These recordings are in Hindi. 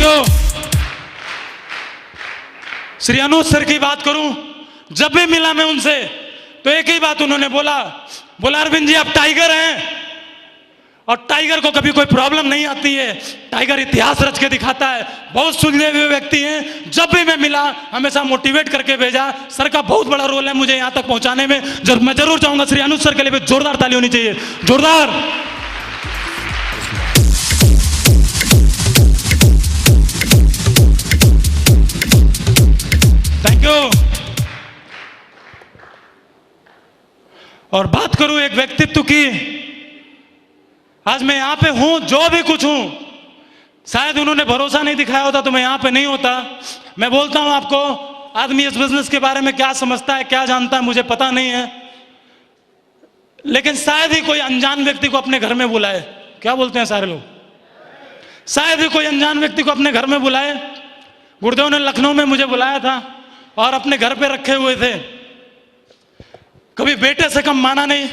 यू। श्री अनुज सर की बात करूं, जब भी मिला मैं उनसे तो एक ही बात उन्होंने बोला अरविंद जी आप टाइगर हैं और टाइगर को कभी कोई प्रॉब्लम नहीं आती है, टाइगर इतिहास रच के दिखाता है। बहुत सुलझे हुए व्यक्ति हैं, जब भी मैं मिला हमेशा मोटिवेट करके भेजा। सर का बहुत बड़ा रोल है मुझे यहां तक पहुंचाने में। मैं जरूर चाहूंगा श्री अनुज सर के लिए जोरदार ताली होनी चाहिए, जोरदार। Thank you. और बात करूं एक व्यक्तित्व की, आज मैं यहां पे हूं, जो भी कुछ हूं, शायद उन्होंने भरोसा नहीं दिखाया होता तो मैं यहां पे नहीं होता। मैं बोलता हूं आपको, आदमी इस बिजनेस के बारे में क्या समझता है, क्या जानता है, मुझे पता नहीं है, लेकिन शायद ही कोई अनजान व्यक्ति को अपने घर में बुलाए। क्या बोलते हैं सारे लोग? शायद ही कोई अनजान व्यक्ति को अपने घर में बुलाए। गुरुदेव ने लखनऊ में मुझे बुलाया था और अपने घर पे रखे हुए थे, कभी बेटे से कम माना नहीं।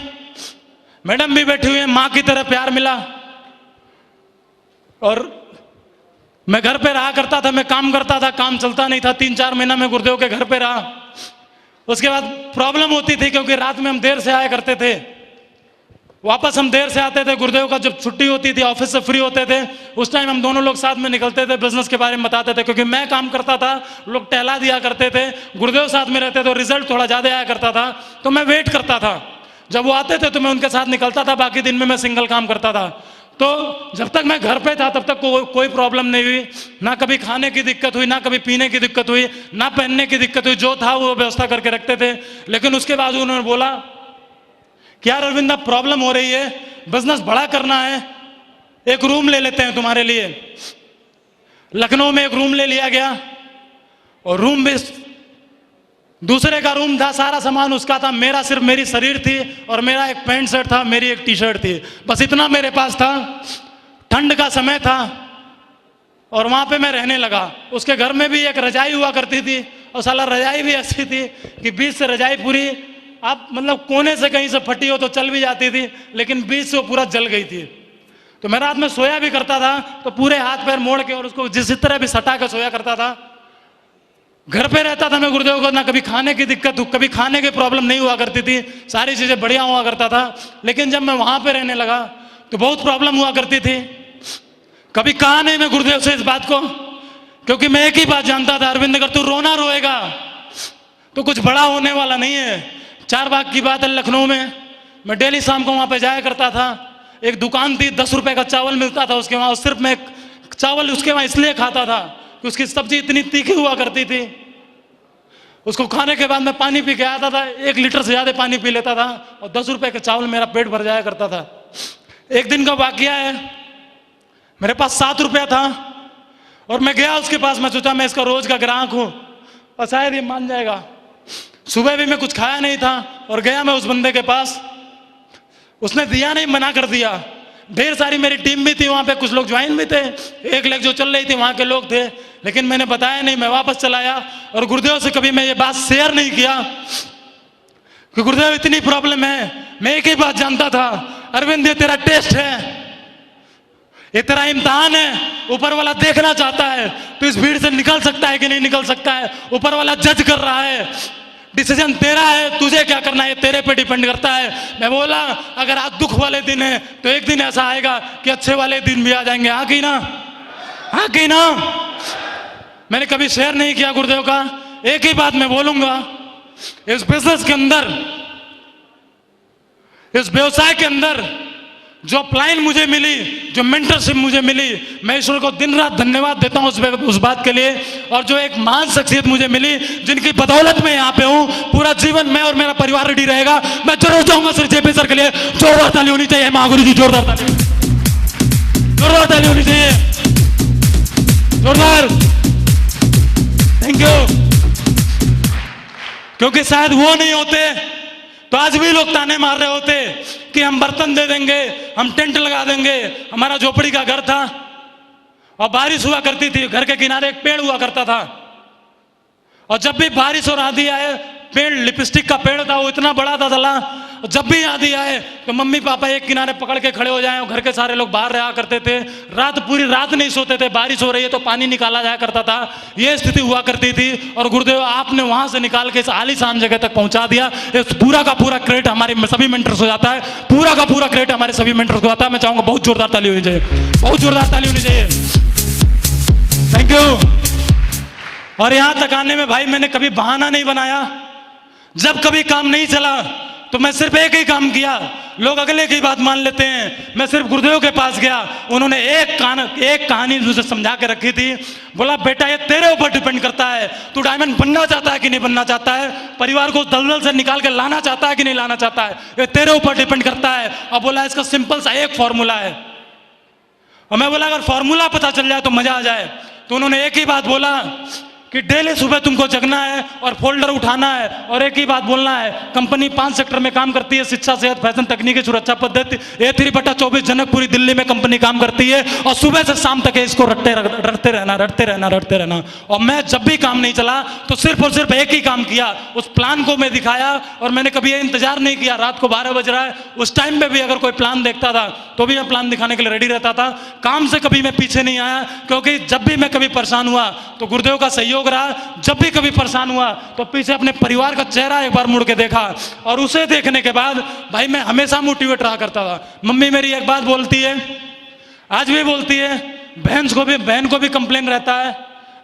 मैडम भी बैठी हुई है, मां की तरह प्यार मिला। और मैं घर पे रहा करता था, मैं काम करता था, काम चलता नहीं था। 3-4 महीना मैं गुरुदेव के घर पे रहा। उसके बाद प्रॉब्लम होती थी क्योंकि रात में हम देर से आया करते थे, वापस हम देर से आते थे। गुरुदेव का जब छुट्टी होती थी, ऑफिस से फ्री होते थे, उस टाइम हम दोनों लोग साथ में निकलते थे, बिजनेस के बारे में बताते थे। क्योंकि मैं काम करता था, लोग टहला दिया करते थे, गुरुदेव साथ में रहते थे, रिजल्ट थोड़ा ज्यादा आया करता था, तो मैं वेट करता था। जब वो आते थे तो मैं उनके साथ निकलता था, बाकी दिन में मैं सिंगल काम करता था। तो जब तक मैं घर पे था तब तक कोई प्रॉब्लम नहीं हुई, ना कभी खाने की दिक्कत हुई, ना कभी पीने की दिक्कत हुई, ना पहनने की दिक्कत हुई। जो था वो व्यवस्था करके रखते थे। लेकिन उसके बाद उन्होंने बोला क्या अरविंद अब प्रॉब्लम हो रही है, बिजनेस बड़ा करना है, एक रूम ले लेते हैं तुम्हारे लिए। लखनऊ में एक रूम ले लिया गया और रूम भी दूसरे का रूम था, सारा सामान उसका था, मेरा सिर्फ मेरी शरीर थी और मेरा एक पैंट शर्ट था, मेरी एक टी शर्ट थी, बस इतना मेरे पास था। ठंड का समय था और वहां पे मैं रहने लगा। उसके घर में भी एक रजाई हुआ करती थी और साला रजाई भी ऐसी थी कि बीच से रजाई पूरी, आप मतलब कोने से कहीं से फटी हो तो चल भी जाती थी, लेकिन बीच से वो पूरा जल गई थी। तो मैं रात में सोया भी करता था तो पूरे हाथ पैर मोड़ के और उसको जिस तरह भी सटा के सोया करता था। घर पे रहता था मैं गुरुदेव को, ना कभी खाने की दिक्कत, कभी खाने की प्रॉब्लम नहीं हुआ करती थी, सारी चीजें बढ़िया हुआ करता था। लेकिन जब मैं वहां पे रहने लगा तो बहुत प्रॉब्लम हुआ करती थी। कभी कहा नहीं मैं गुरुदेव से इस बात को, क्योंकि मैं एक ही बात जानता था, अरविंद अगर तू रोना रोएगा तो कुछ बड़ा होने वाला नहीं है। 4 बाग की बात है, लखनऊ में मैं डेली शाम को वहां पे जाया करता था। एक दुकान थी, 10 रुपए का चावल मिलता था उसके वहां, सिर्फ मैं चावल उसके वहां इसलिए खाता था कि उसकी सब्जी इतनी तीखी हुआ करती थी। उसको खाने के बाद मैं पानी पी के आता था, 1 लीटर से ज्यादा पानी पी लेता था और 10 रुपए के चावल मेरा पेट भर जाया करता था। एक दिन का वाकया है, मेरे पास 7 रुपया था और मैं गया उसके पास, मैं सोचा मैं इसका रोज का ग्राहक हूं और शायद ये मान जाएगा। सुबह भी मैं कुछ खाया नहीं था और गया मैं उस बंदे के पास, उसने दिया नहीं, मना कर दिया। ढेर सारी मेरी टीम भी थी वहां पे, कुछ लोग ज्वाइन भी थे, एक लेग जो चल रही थी वहां के लोग थे, लेकिन मैंने बताया नहीं, मैं वापस चला आया। और गुरुदेव से कभी मैं ये बात शेयर नहीं किया कि गुरुदेव इतनी प्रॉब्लम है। मैं एक ही बात जानता था, अरविंद ये तेरा टेस्ट है, ये तेरा इम्तिहान है, ऊपर वाला देखना चाहता है तो इस भीड़ से निकल सकता है कि नहीं निकल सकता है, ऊपर वाला जज कर रहा है, डिसीजन तेरा है, तुझे क्या करना है तेरे पे डिपेंड करता है। मैं बोला अगर आज दुख वाले दिन है तो एक दिन ऐसा आएगा कि अच्छे वाले दिन भी आ जाएंगे। हाँ कि ना, हाँ कि ना। मैंने कभी शेयर नहीं किया गुरुदेव का। एक ही बात मैं बोलूंगा, इस बिजनेस के अंदर, इस व्यवसाय के अंदर जो अपलाइन मुझे मिली, जो मेंटरशिप मुझे मिली, मैं ईश्वर को दिन रात धन्यवाद देता हूं उस बात के लिए। और जो एक महान शख्सियत मुझे मिली जिनकी बदौलत मैं यहाँ पे हूँ, पूरा जीवन मैं और मेरा परिवार रेडी रहेगा। मैं जरूर चाहूंगा सर जेपी सर के लिए जोरदार ताली होनी चाहिए। महागुरु जी जोरदार ताली, जोरदार ताली होनी चाहिए, जोरदार। Thank you. क्योंकि शायद वो नहीं होते तो आज भी लोग ताने मार रहे होते कि हम बर्तन दे देंगे, हम टेंट लगा देंगे। हमारा झोपड़ी का घर था और बारिश हुआ करती थी, घर के किनारे एक पेड़ हुआ करता था और जब भी बारिश और आंधी आए, पेड़ लिपस्टिक का पेड़ था, वो इतना बड़ा था साला, जब भी आंधी आए तो मम्मी पापा एक किनारे पकड़ के खड़े हो जाएं और घर के सारे लोग बाहर रहा करते थे। पूरी रात नहीं सोते थे, बारिश हो रही है तो पानी निकाला जाया करता था, ये स्थिति हुआ करती थी। और गुरुदेव आपने वहां से निकाल के इस आलीशान जगह तक पहुंचा दिया। इस पूरा का पूरा क्रेडिट हमारे सभी मेंटर्स हो जाता है, पूरा का पूरा क्रेडिट हमारे सभी मेंटर्स को आता है। मैं चाहूंगा बहुत जोरदार ताली होनी चाहिए, बहुत जोरदार ताली होनी चाहिए। Thank you. और यहां तक आने में भाई मैंने कभी बहाना नहीं बनाया। जब कभी काम नहीं चला तो मैं सिर्फ एक ही काम किया। लोग अगले की बात मान लेते हैं, मैं सिर्फ गुरुदेव के पास गया। उन्होंने एक कहानी मुझे समझा के रखी थी। बोला बेटा ये तेरे ऊपर डिपेंड करता है, तू डायमंड बनना चाहता है कि नहीं बनना चाहता है, परिवार को दलदल से निकाल के लाना चाहता है कि नहीं लाना चाहता है, ये तेरे ऊपर डिपेंड करता है। और बोला इसका सिंपल सा एक फॉर्मूला है। और मैं बोला अगर फॉर्मूला पता चल जाए तो मजा आ जाए। तो उन्होंने एक ही बात बोला कि डेली सुबह तुमको जगना है और फोल्डर उठाना है और एक ही बात बोलना है। कंपनी 5 सेक्टर में काम करती है, शिक्षा, सेहत, फैशन, तकनीकी, सुरक्षा पद्धति, A3/24 जनकपुरी दिल्ली में कंपनी काम करती है। और सुबह से शाम तक इसको रटते रहना। और मैं जब भी काम नहीं चला तो सिर्फ और सिर्फ एक ही काम किया, उस प्लान को मैं दिखाया। और मैंने कभी ये इंतजार नहीं किया रात को 12 बज रहा है, उस टाइम पे भी अगर कोई प्लान देखता था तो भी मैं प्लान दिखाने के लिए रेडी रहता था। काम से कभी मैं पीछे नहीं आया, क्योंकि जब भी मैं कभी परेशान हुआ तो गुरुदेव का सहयोग रहा। जब भी कभी परेशान हुआ तो पीछे अपने परिवार का चेहरा एक बार मुड़ के देखा, और उसे देखने के बाद भाई मैं हमेशा मोटिवेट रहा करता था। मम्मी मेरी एक बात बोलती है, आज भी बोलती है, बहन को भी कंप्लेन रहता है,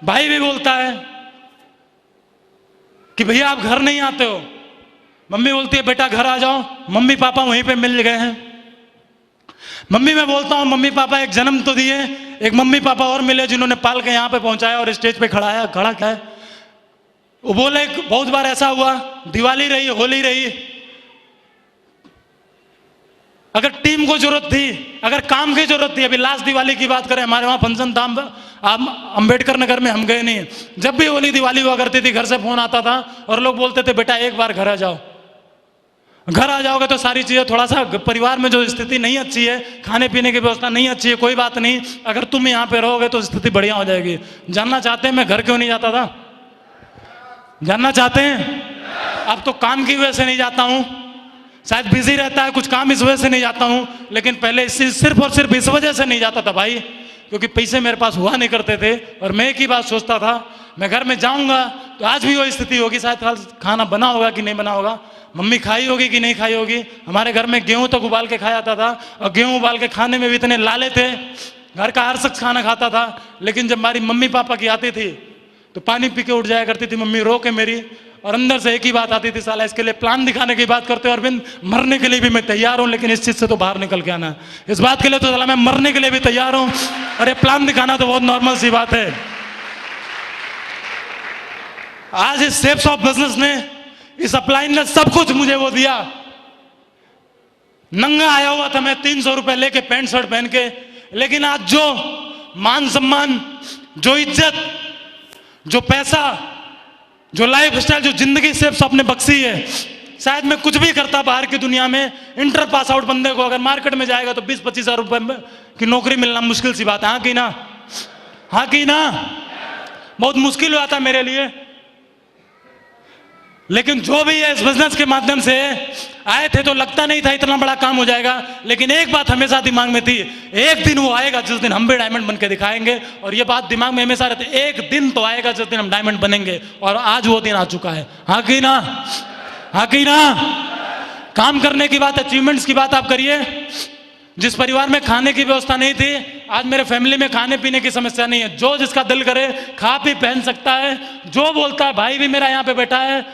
भाई भी बोलता है कि भैया आप घर नहीं आते हो। मम्मी बोलती है बेटा घर आ जाओ, मम्मी पापा वहीं पे मिल गए हैं। मम्मी मैं बोलता हूं मम्मी पापा एक जन्म तो दिए, एक मम्मी पापा और मिले जिन्होंने पाल के यहां पे पहुंचाया और स्टेज पे खड़ा क्या है। वो बोले बहुत बार ऐसा हुआ, दिवाली रही, होली रही, अगर टीम को जरूरत थी, अगर काम की जरूरत थी, अभी लास्ट दिवाली की बात करें, हमारे वहां फंक्शन था, अंबेडकर नगर में, हम गए नहीं। जब भी होली दिवाली हुआ करती थी घर से फोन आता था और लोग बोलते थे बेटा एक बार घर आ जाओ। घर आ जाओगे तो सारी चीजें, थोड़ा सा परिवार में जो स्थिति नहीं अच्छी है, खाने पीने की व्यवस्था नहीं अच्छी है, कोई बात नहीं, अगर तुम यहाँ पे रहोगे तो स्थिति बढ़िया हो जाएगी। जानना चाहते हैं मैं घर क्यों नहीं जाता था? जानना चाहते हैं? अब तो काम की वजह से नहीं जाता हूं, शायद बिजी रहता है कुछ काम, इस वजह से नहीं जाता हूं। लेकिन पहले सिर्फ और सिर्फ इस वजह से नहीं जाता था भाई, क्योंकि पैसे मेरे पास हुआ नहीं करते थे। और मैं एक ही बात सोचता था, मैं घर में जाऊंगा तो आज भी वही स्थिति होगी, शायद खाना बना होगा कि नहीं बना होगा, मम्मी खाई होगी कि नहीं खाई होगी। हमारे घर में गेहूं तक उबाल के खाया जाता था, और गेहूं उबाल के खाने में भी इतने लाले थे, घर का हर शख्स खाना खाता था। लेकिन जब हमारी मम्मी पापा की आती थी तो पानी पी के उठ जाया करती थी मम्मी रो के मेरी, और अंदर से एक ही बात आती थी, साला इसके लिए प्लान दिखाने की बात करते हो अरविंद, मरने के लिए भी मैं तैयार हूं, लेकिन इस चीज से तो बाहर निकल के आना, इस बात के लिए तो साला मैं मरने के लिए भी तैयार हूं। अरे प्लान दिखाना तो बहुत नॉर्मल सी बात है। आज इस शेप्स ऑफ बिजनेस ने, इस अपलाइन ने सब कुछ मुझे वो दिया। नंगा आया हुआ था मैं 300 रुपए लेके पैंट शर्ट पहन के, लेकिन आज जो मान सम्मान, जो इज्जत, जो पैसा, जो लाइफ स्टाइल, जो जिंदगी शेप्स ऑफ ने बख्शी है, शायद मैं कुछ भी करता बाहर की दुनिया में, इंटर पास आउट बंदे को अगर मार्केट में जाएगा तो 20-25 हजार रुपए की नौकरी मिलना मुश्किल सी बात है। हाँ कि ना? हाँ कि ना? बहुत मुश्किल हुआ था मेरे लिए। लेकिन जो भी है इस बिजनेस के माध्यम से आए थे तो लगता नहीं था इतना बड़ा काम हो जाएगा, लेकिन एक बात हमेशा दिमाग में थी, एक दिन वो आएगा जिस दिन हम भी डायमंड बन के दिखाएंगे। और ये बात दिमाग में हमेशा रहती, एक दिन तो आएगा जिस दिन हम डायमंड बनेंगे, और आज वो दिन आ चुका है। हाँ कि ना? हाँ कि ना? काम करने की बात, अचीवमेंट्स की बात आप करिए। जिस परिवार में खाने की व्यवस्था नहीं थी, आज मेरे फैमिली में खाने पीने की समस्या नहीं है। जो जिसका दिल करे खा पी पहन सकता है। जो बोलता है, भाई भी मेरा यहाँ पे बैठा है,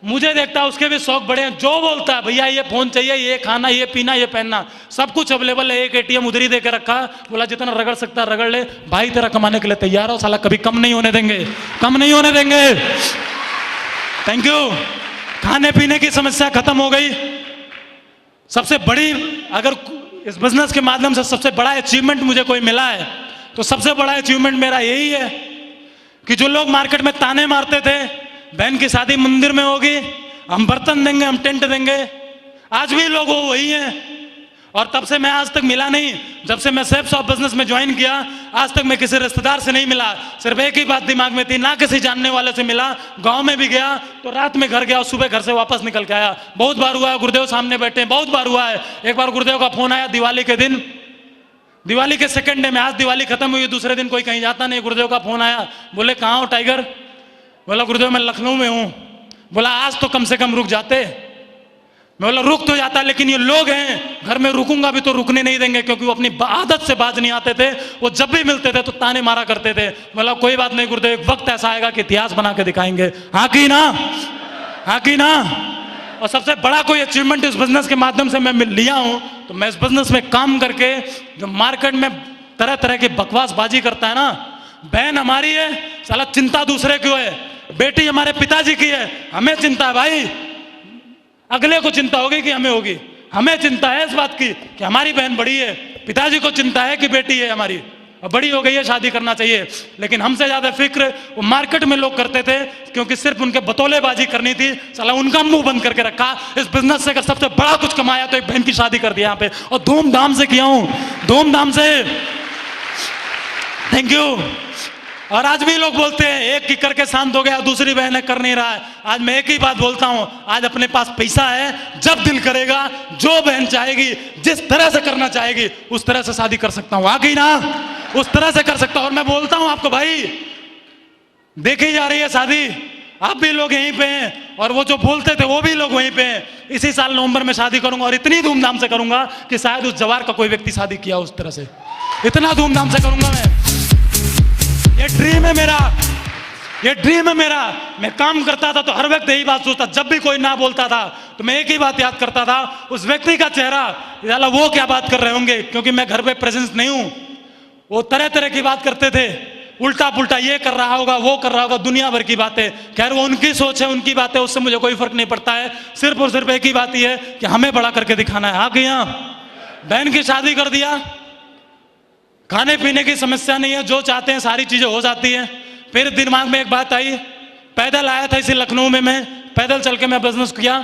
मुझे देखता है, उसके भी शौक बड़े हैं। जो बोलता है भैया ये फोन चाहिए, ये खाना, ये पीना, ये पहनना, सब कुछ अवेलेबल है। एक एटीएम उधर ही दे के रखा, बोला जितना रगड़ सकता है रगड़ ले, भाई तेरा कमाने के लिए तैयार हो, साला कभी कम नहीं होने देंगे, कम नहीं होने देंगे। Thank you. खाने पीने की समस्या खत्म हो गई। सबसे बड़ी, अगर इस बिजनेस के माध्यम से सबसे बड़ा अचीवमेंट मुझे कोई मिला है तो सबसे बड़ा अचीवमेंट मेरा यही है कि जो लोग मार्केट में ताने मारते थे, बहन की शादी मंदिर में होगी, हम बर्तन देंगे, हम टेंट देंगे, आज भी लोग वो वही हैं। और तब से मैं आज तक मिला नहीं। जब से मैं सेफ्स ऑफ बिजनेस में ज्वाइन किया, आज तक मैं किसी रिश्तेदार से नहीं मिला। सिर्फ एक ही बात दिमाग में थी, ना किसी जानने वाले से मिला। गांव में भी गया तो रात में घर गया और सुबह घर से वापस निकल के आया। बहुत बार हुआ है, गुरुदेव सामने बैठे हैं, बहुत बार हुआ है। एक बार गुरुदेव का फोन आया दिवाली के दिन, दिवाली के सेकंड डे में, आज दिवाली खत्म हुई, दूसरे दिन कोई कहीं जाता नहीं, गुरुदेव का फोन आया। बोले कहाँ हो टाइगर? बोला गुरुदेव मैं लखनऊ में हूं। बोला आज तो कम से कम रुक जाते। मैं बोला रुक तो जाता, लेकिन ये लोग हैं घर में, रुकूंगा भी तो रुकने नहीं देंगे, क्योंकि वो अपनी आदत से बाज नहीं आते थे। वो जब भी मिलते थे तो ताने मारा करते थे। बोला कोई बात नहीं गुरुदेव, एक वक्त ऐसा आएगा कि इतिहास बना के दिखाएंगे। हाँ की ना? हाँ की ना? और सबसे बड़ा कोई अचीवमेंट इस बिजनेस के माध्यम से मैं लिया हूं, तो मैं इस बिजनेस में काम करके, जो मार्केट में तरह तरह की बकवासबाजी करता है ना, बहन हमारी है साला चिंता दूसरे की है, बेटी हमारे पिताजी की है, हमें चिंता है भाई। अगले को चिंता होगी कि हमें होगी? हमें चिंता है इस बात की कि हमारी बहन बड़ी है, पिताजी को चिंता है कि बेटी है हमारी और बड़ी हो गई है, शादी करना चाहिए। लेकिन हमसे ज्यादा फिक्र वो मार्केट में लोग करते थे, क्योंकि सिर्फ उनके बतौलेबाजी करनी थी। साला उनका मुंह बंद करके रखा। इस बिजनेस से अगर सबसे बड़ा कुछ कमाया तो एक बहन की शादी कर दिया यहाँ पे, और धूमधाम से किया हूं, धूमधाम से। Thank you. और आज भी लोग बोलते हैं एक की करके शांत हो गया, दूसरी बहन कर नहीं रहा है। आज मैं एक ही बात बोलता हूं, आज अपने पास पैसा है, जब दिल करेगा, जो बहन चाहेगी, जिस तरह से करना चाहेगी, उस तरह से शादी कर सकता हूं। आ गई ना? उस तरह से कर सकता हूं। और मैं बोलता हूं आपको भाई, देखी जा रही है शादी, आप भी लोग यहीं पे हैं, और वो जो बोलते थे वो भी लोग वहीं पे हैं। इसी साल नवंबर में शादी करूंगा, और इतनी धूमधाम से करूंगा कि शायद उस जवार का कोई व्यक्ति शादी किया उस तरह से। इतना धूमधाम से करूंगा मैं। ये ड्रीम है मेरा, ये ड्रीम है मेरा। मैं काम करता था तो हर वक्त यही बात सोचता, जब भी कोई ना बोलता था तो मैं एक ही बात याद करता था, उस व्यक्ति का चेहरा, साला वो क्या बात कर रहे होंगे, क्योंकि मैं घर पे प्रेजेंस नहीं हूं। वो तरह तरह की बात करते थे, उल्टा पुल्टा, ये कर रहा होगा, वो कर रहा होगा, दुनिया भर की बातें। खैर वो उनकी सोच है, उनकी बातें, उससे मुझे कोई फर्क नहीं पड़ता है। सिर्फ और सिर्फ एक ही बात ही है कि हमें बड़ा करके दिखाना है। हाँ कि यहाँ बहन की शादी कर दिया, खाने पीने की समस्या नहीं है, जो चाहते हैं सारी चीजें हो जाती है। फिर दिमाग में एक बात आई, पैदल आया था इसी लखनऊ में, मैं पैदल चल के मैं बिजनेस किया,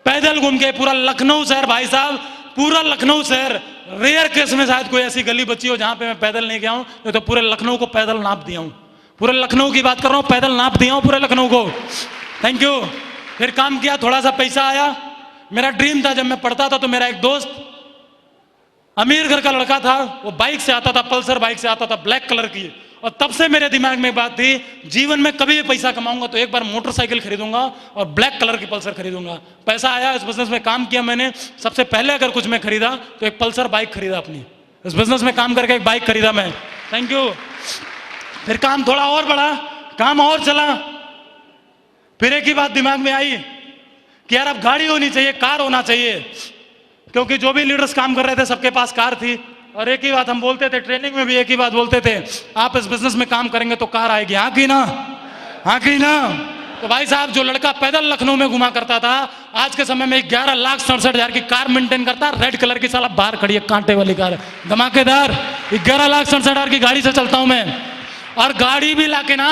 पैदल घूम के पूरा लखनऊ शहर, भाई साहब पूरा लखनऊ शहर। रेयर केस में शायद कोई ऐसी गली बची हो जहां पे मैं पैदल नहीं गया हूं, तो पूरे लखनऊ को पैदल नाप दिया हूं। पूरे लखनऊ की बात कर रहा हूं, पैदल नाप दिया हूं पूरे लखनऊ को। Thank you. फिर काम किया, थोड़ा सा पैसा आया। मेरा ड्रीम था, जब मैं पढ़ता था तो मेरा एक दोस्त अमीर घर का लड़का था, वो बाइक से आता था, पल्सर बाइक से आता था, ब्लैक कलर की। और तब से मेरे दिमाग में बात थी, जीवन में कभी भी पैसा कमाऊंगा तो एक बार मोटरसाइकिल खरीदूंगा और ब्लैक कलर की पल्सर खरीदूंगा। पैसा आया, इस बिजनेस में काम किया मैंने। सबसे पहले अगर कुछ मैं खरीदा तो एक पल्सर बाइक खरीदा अपनी। इस बिजनेस में काम करके एक बाइक खरीदा मैं। Thank you. फिर काम थोड़ा और बढ़ा, काम और चला। फिर एक ही बात दिमाग में आई कि यार अब गाड़ी होनी चाहिए, कार होना चाहिए, क्योंकि जो भी लीडर्स काम कर रहे थे सबके पास कार थी। और एक ही बात हम बोलते थे, ट्रेनिंग में भी एक ही बात बोलते थे, आप इस बिजनेस में काम करेंगे तो कार आएगी। हाँ की ना? हाँ की ना? तो भाई साहब, जो लड़का पैदल लखनऊ में घुमा करता था, आज के समय में 11,67,000 की कार मेंटेन करता, रेड कलर की, साला बाहर खड़ी है, कांटे वाली कार, धमाकेदार। 11,67,000 की गाड़ी से चलता हूं मैं। और गाड़ी भी लाके ना,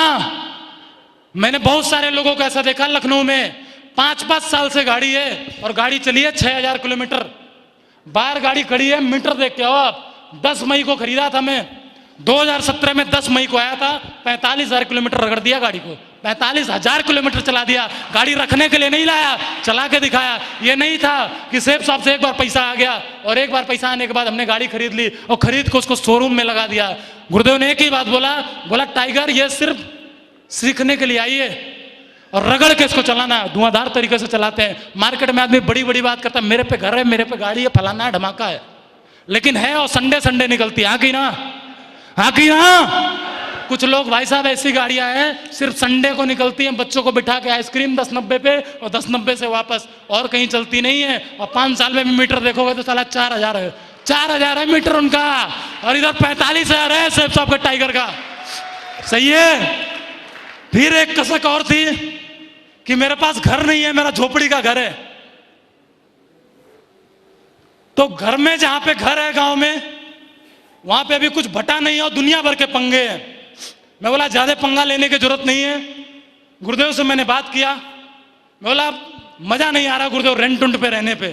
मैंने बहुत सारे लोगों को ऐसा देखा लखनऊ में, 5-5 साल से गाड़ी है और गाड़ी चली है 6,000 किलोमीटर। बाहर गाड़ी खड़ी है, मीटर देख के आओ आप। 10 मई को खरीदा था मैं, 2017 में 10 मई को आया था, 45,000 किलोमीटर रगड़ दिया गाड़ी को। 45,000 किलोमीटर चला दिया। गाड़ी रखने के लिए नहीं लाया, चला के दिखाया। ये नहीं था कि सेफ शॉप से एक बार पैसा आ गया और एक बार पैसा आने के बाद हमने गाड़ी खरीद ली और खरीद को उसको शोरूम में लगा दिया। गुरुदेव ने एक ही बात बोला, टाइगर ये सिर्फ सीखने के लिए आई है और रगड़ के इसको चलाना, धुआंधार तरीके से चलाते हैं। मार्केट में आदमी बड़ी बड़ी बात करता है, मेरे पे घर है, मेरे पे गाड़ी है, फलाना है, धमाका है, लेकिन है और संडे निकलती है। हाँ की ना? हाँ की ना? कुछ लोग भाई साहब ऐसी गाड़ियां हैं सिर्फ संडे को निकलती हैं, बच्चों को बिठा के आइसक्रीम 10,90 पे और 10,90 से वापस, और कहीं चलती नहीं है। और 5 साल में भी मीटर देखोगे तो साला 4,000 है, 4,000 है मीटर उनका, और इधर 45,000 है सेफ शॉप का टाइगर का। सही है। फिर एक कसक और थी कि मेरे पास घर नहीं है, मेरा झोपड़ी का घर है। तो घर में जहां पे घर है गांव में, वहां पे अभी कुछ भटा नहीं है और दुनिया भर के पंगे हैं। मैं बोला ज्यादा पंगा लेने की जरूरत नहीं है। गुरुदेव से मैंने बात किया, मैं बोला मजा नहीं आ रहा गुरुदेव रेंट उंट पे रहने पे।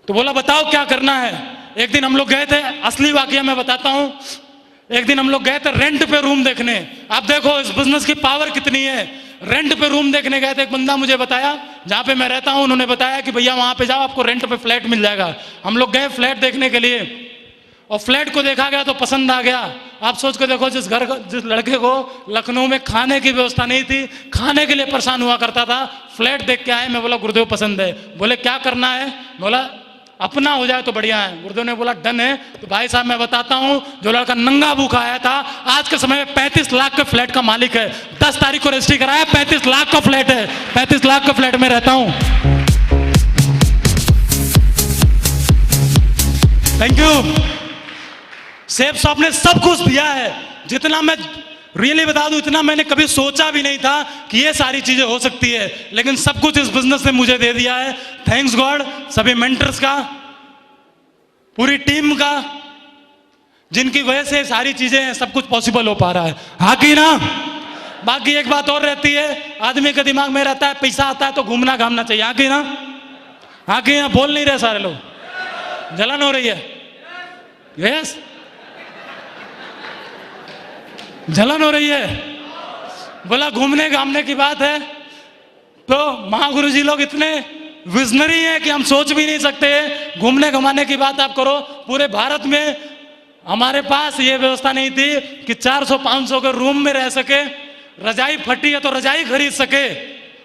तो बोला बताओ क्या करना है। एक दिन हम लोग गए थे, असली वाकया मैं बताता हूं। एक दिन हम लोग गए थे रेंट पे रूम देखने। आप देखो इस बिजनेस की पावर कितनी है। रेंट पे रूम देखने गए थे, एक बंदा मुझे बताया जहां पे मैं रहता हूं, उन्होंने बताया कि भैया वहां पे जाओ आपको रेंट पे फ्लैट मिल जाएगा। हम लोग गए फ्लैट देखने के लिए और फ्लैट को देखा गया तो पसंद आ गया। आप सोच के देखो, जिस लड़के को लखनऊ में खाने की व्यवस्था नहीं थी, खाने के लिए परेशान हुआ करता था, फ्लैट देख के आए। मैं बोला गुरुदेव पसंद है। बोले क्या करना है? बोला अपना हो जाए तो बढ़िया है। गुरुदेव ने बोला डन है। तो भाई साहब मैं बताता हूं, जो लड़का नंगा भूखा आया था आज के समय में 35 लाख के फ्लैट का मालिक है। 10 तारीख को रजिस्ट्री कराया, 35 लाख का फ्लैट है। 35 लाख का फ्लैट में रहता हूं। Thank you. सेफ शॉप ने सब कुछ दिया है। जितना मैं रियली बता दूं, इतना मैंने कभी सोचा भी नहीं था कि ये सारी चीजें हो सकती है, लेकिन सब कुछ इस बिजनेस ने मुझे दे दिया है। थैंक्स गॉड, सभी मेंटर्स का, पूरी टीम का, जिनकी वजह से सारी चीजें सब कुछ पॉसिबल हो पा रहा है। हाँ कि ना? बाकी एक बात और रहती है, आदमी के दिमाग में रहता है पैसा आता है तो घूमना घामना चाहिए। हाँ कि ना? हाँ कि ना? बोल नहीं रहे सारे लोग, जलन हो रही है। यस, जलन हो रही है। बोला घूमने घामने की बात है तो महागुरु जी लोग इतने विजनरी हैं कि हम सोच भी नहीं सकते। घूमने घुमाने की बात आप करो, पूरे भारत में हमारे पास ये व्यवस्था नहीं थी कि 400-500 के रूम में रह सके। रजाई फटी है तो रजाई खरीद सके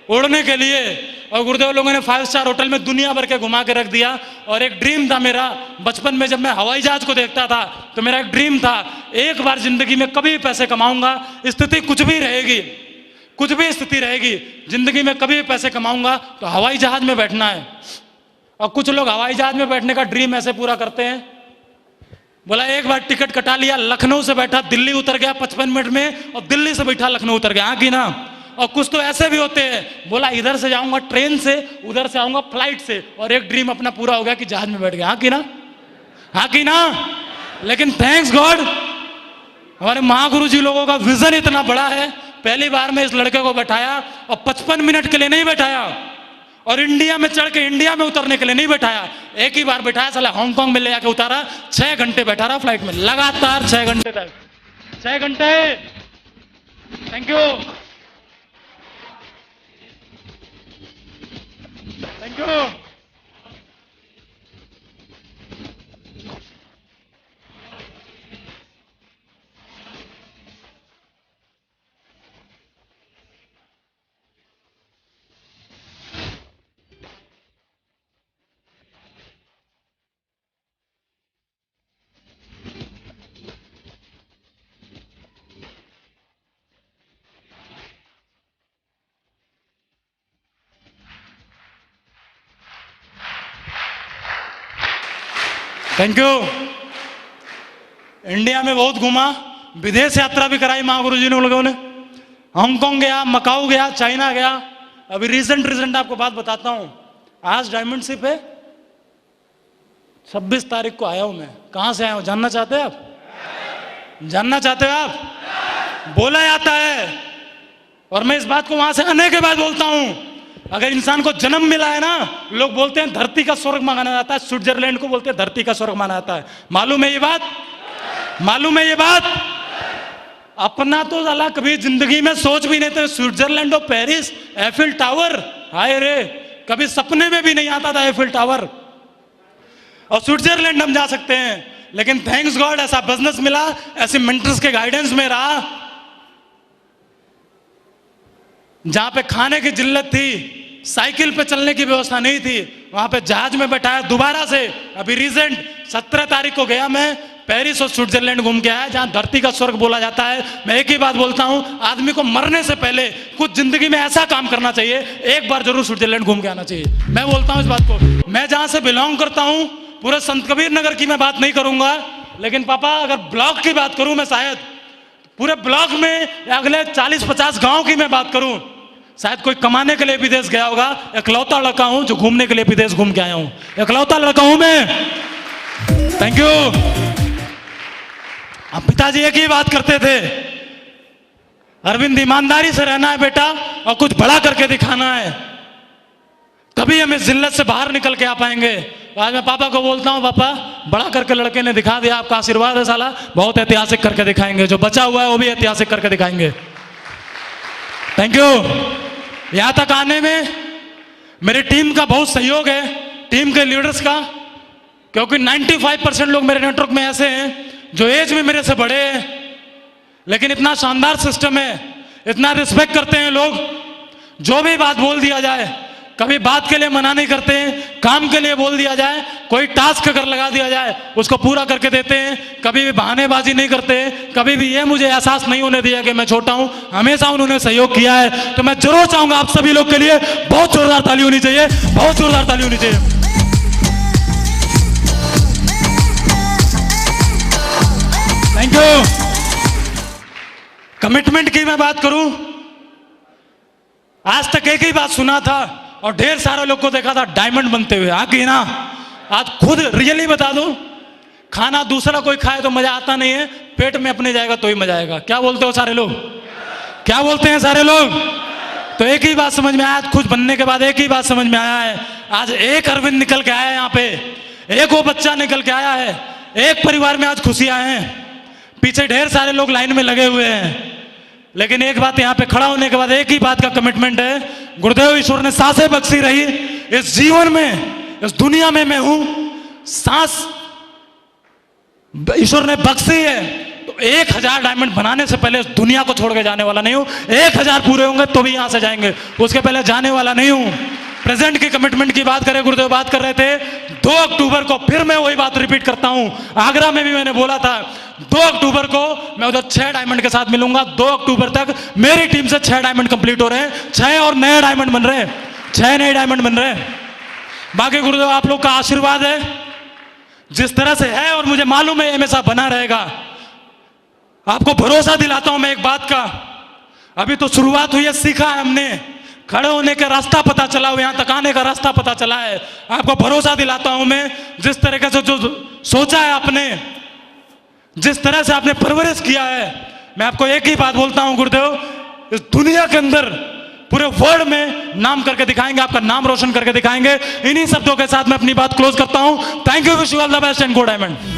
ओढ़ने के लिए, और गुरुदेव लोगों ने 5 स्टार होटल में दुनिया भर के घुमा के रख दिया। और एक ड्रीम था मेरा बचपन में, जब मैं हवाई जहाज को देखता था तो मेरा एक ड्रीम था, एक बार जिंदगी में कभी पैसे कमाऊंगा, स्थिति कुछ भी रहेगी, कुछ भी स्थिति रहेगी, जिंदगी में कभी पैसे कमाऊंगा तो हवाई जहाज में बैठना है। और कुछ लोग हवाई जहाज में बैठने का ड्रीम ऐसे पूरा करते हैं। बोला एक बार टिकट कटा लिया, लखनऊ से बैठा दिल्ली उतर गया 55 मिनट में, और दिल्ली से बैठा लखनऊ उतर गया। हाँ कि ना? और कुछ तो ऐसे भी होते हैं, बोला इधर से जाऊंगा ट्रेन से, उधर से आऊंगा फ्लाइट से, और एक ड्रीम अपना पूरा हो गया कि जहाज में बैठ गया। हाँ कि ना? हाँ कि ना? लेकिन थैंक्स गॉड हमारे महागुरु जी लोगों का विजन इतना बड़ा है। पहली बार में इस लड़के को बैठाया और 55 मिनट के लिए नहीं बैठाया, और इंडिया में चढ़ के इंडिया में उतरने के लिए नहीं बैठाया, एक ही बार बैठाया, साला हांगकांग में ले जाके उतारा। 6 घंटे बैठा रहा फ्लाइट में, लगातार 6 घंटे तक, 6 घंटे। Thank you, thank you. Thank you. India में बहुत घूमा, विदेश यात्रा भी कराई महागुरु जी ने लोगों ने। हांगकांग गया, मकाऊ गया, चाइना गया। अभी रिसेंट आपको बात बताता हूं। आज डायमंड शिप है, 26 तारीख को आया हूं मैं। कहां से आया हूं जानना चाहते हैं आप? जानना चाहते हो आप? बोला जाता है, और मैं इस बात को वहां से आने के बाद बोलता हूं, अगर इंसान को जन्म मिला है ना, लोग बोलते हैं धरती का स्वर्ग माना जाता है। स्विट्जरलैंड को बोलते हैं धरती का स्वर्ग माना जाता है। मालूम है ये बात? मालूम है ये बात? अपना तो साला कभी जिंदगी में सोच भी नहीं थे। स्विट्जरलैंड और पेरिस, एफिल टावर, हाय रे, कभी सपने में भी नहीं आता था एफिल टावर। और स्विट्जरलैंड हम जा सकते हैं, लेकिन थैंक्स गॉड ऐसा बिजनेस मिला, ऐसे मेंटर्स के गाइडेंस में रहा, जहां पे खाने की जिल्लत थी, साइकिल पे चलने की व्यवस्था नहीं थी, वहां पे जहाज में बैठाया दोबारा से। अभी रिसेंट 17 तारीख को गया मैं, पेरिस और स्विट्जरलैंड घूम के आया, जहां धरती का स्वर्ग बोला जाता है। मैं एक ही बात बोलता हूं, आदमी को मरने से पहले कुछ जिंदगी में ऐसा काम करना चाहिए, एक बार जरूर स्विट्जरलैंड घूम के आना चाहिए। मैं बोलता हूं इस बात को। मैं जहां से बिलोंग करता हूं, पूरे संत कबीर नगर की मैं बात नहीं करूंगा, लेकिन पापा अगर ब्लॉक की बात करूं, मैं शायद पूरे ब्लॉक में अगले 40-50 गांव की मैं बात करूं, शायद कोई कमाने के लिए विदेश गया होगा। इकलौता लड़का हूं जो घूमने के लिए विदेश घूम के आया हूं। इकलौता लड़का हूं मैं। Thank you. हम पिताजी एक ही बात करते थे, अरविंद ईमानदारी से रहना है बेटा, और कुछ बड़ा करके दिखाना है, तभी हम इस जिल्लत से बाहर निकल के आ पाएंगे। आज मैं पापा को बोलता हूँ, पापा बड़ा करके लड़के ने दिखा दिया, आपका आशीर्वाद है साला, बहुत ऐतिहासिक करके दिखाएंगे, जो बचा हुआ है वो भी ऐतिहासिक करके दिखाएंगे। Thank you. यहां तक आने में मेरी टीम का बहुत सहयोग है, टीम के लीडर्स का, क्योंकि 95% लोग मेरे नेटवर्क में ऐसे हैं जो एज में मेरे से बड़े हैं, लेकिन इतना शानदार सिस्टम है, इतना रिस्पेक्ट करते हैं लोग। जो भी बात बोल दिया जाए, कभी बात के लिए मना नहीं करते हैं, काम के लिए बोल दिया जाए, कोई टास्क अगर लगा दिया जाए उसको पूरा करके देते हैं, कभी भी बहानेबाजी नहीं करते, कभी भी ये मुझे एहसास नहीं होने दिया कि मैं छोटा हूं, हमेशा उन्होंने सहयोग किया है। तो मैं जरूर चाहूंगा आप सभी लोग के लिए बहुत जोरदार ताली होनी चाहिए, बहुत जोरदार ताली होनी चाहिए। Thank you. कमिटमेंट की मैं बात करूं, आज तक एक ही बात सुना था और ढेर सारे लोग को देखा था डायमंड बनते हुए, आगे ना आज खुद रियली बता दूं, खाना दूसरा कोई खाए तो मजा आता नहीं है, पेट में अपने जाएगा तो ही मजा आएगा। क्या बोलते हो सारे लोग, क्या बोलते हैं सारे लोग? तो एक ही बात समझ में आया, खुद बनने के बाद एक ही बात समझ में आया है, आज एक अरविंद निकल के आया है यहाँ पे, एक वो बच्चा निकल के आया है, एक परिवार में आज खुशियां हैं, पीछे ढेर सारे लोग लाइन में लगे हुए हैं, लेकिन एक बात यहाँ पे खड़ा होने के बाद एक ही बात का कमिटमेंट है, गुरुदेव ईश्वर ने सांसें बख्शी रही इस जीवन में, इस दुनिया में मैं हूं, सांस ईश्वर ने बख्शी है, तो 1000 डायमंड बनाने से पहले इस दुनिया को छोड़ के जाने वाला नहीं हूं। 1000 पूरे होंगे तो भी यहां से जाएंगे, उसके पहले जाने वाला नहीं हूं। प्रेजेंट की कमिटमेंट की बात करें, गुरुदेव बात कर रहे थे 2 अक्टूबर को, फिर मैं वही बात रिपीट करता हूं, आगरा में भी मैंने बोला था 2 अक्टूबर को मैं उधर 6 डायमंड के साथ मिलूंगा। 2 अक्टूबर तक मेरी टीम से 6 डायमंड कंप्लीट हो रहे हैं, 6 और नए डायमंड बन रहे हैं, 6 नए डायमंड बन रहे हैं। बाकी गुरुदेव आप लोग का आशीर्वाद है, जिस तरह से है और मुझे मालूम है हमेशा बना रहेगा। आपको भरोसा दिलाता हूं मैं एक बात का, अभी तो शुरुआत हुई है, सीखा है हमने, खड़े होने का रास्ता पता चला, यहां तक आने का रास्ता पता चला है। आपको भरोसा दिलाता हूं मैं, जिस तरीके से जो सोचा है आपने, जिस तरह से आपने परवरिश किया है, मैं आपको एक ही बात बोलता हूं गुरुदेव, इस दुनिया के अंदर पूरे वर्ल्ड में नाम करके दिखाएंगे, आपका नाम रोशन करके दिखाएंगे। इन्हीं शब्दों के साथ मैं अपनी बात क्लोज करता हूं। Thank you, wish you all the best and go diamond.